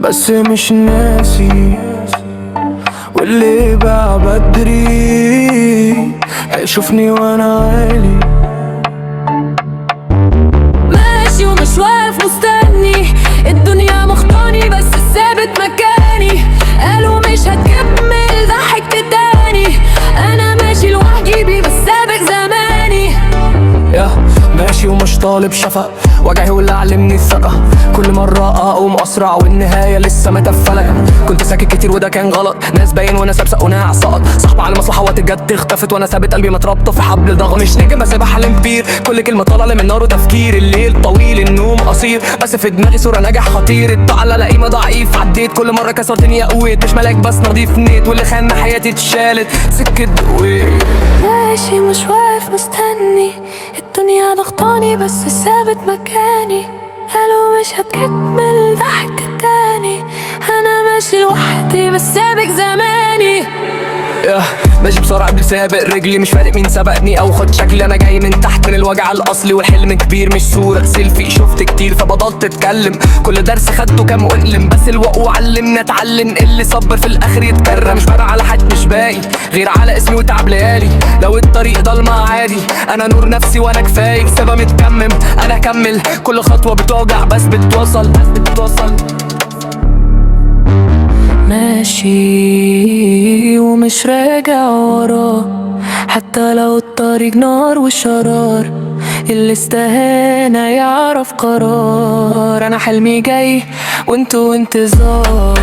بس مش ناسي، واللي باع بدري هيشوفني وانا عالي. ماشي ومش واقف مستني، الدنيا مخطاني بس ثابت مكاني. قالوا مش هتكمل ضحكت تاني، انا ماشي لوحدي بيه بس سابق زماني. ماشي ومش طالب شفق، وجعي هو اللي علمني الثقة. كل مرة اقوم اسرع والنهاية لسه متفلة. كنت ساكت كتير وده كان غلط، ناس باين وانا ساب سقونها سقط. صاحبة على مصلحة وقت الجد اختفت، وانا ثابت قلبي متربطة في حبل ضغط. مش نجم بس بحلم كبير، كل كلمة طالعة من نار وتفكير. الليل طويل النوم قصير، بس في دماغي صورة ناجح خطير. الطاعة لا قيمة ضعيف، عديت كل مرة كسرتني قويت. مش ملاك بس نضيف نيت، واللي خان حياتي اتشالت سكة دويت. ماشي مش واقف مستني، الدنيا ضغطاني بس ثابت مكاني. قالوا مش هتكمل ضحك تاني، انا ماشي لوحدي بس سابق زماني. ماشي بسرعة قبل سابق رجلي، مش فارق مين سبقني او خد شكلي. انا جاي من تحت من الوجع الاصلي، والحلم كبير مش صورة سيلفي. شفت كتير فبطلت اتكلم، كل درس خدته كام وقلم. بس الوقوع علمني اتعلم، اللي صبر في الاخر يتكرم. مش بارع على حد مش باقي غير على اسمي وتعب ليالي. لو الطريق ضلمة عادي، انا نور نفسي وانا كفاية. سبا متكمم انا اكمل، كل خطوة بتوجع بس بتوصل. ماشي ومش راجع ورا، حتى لو الطريق نار وشرار. اللي استهانى يعرف قرار، انا حلمي جاي وانتوا انتظار.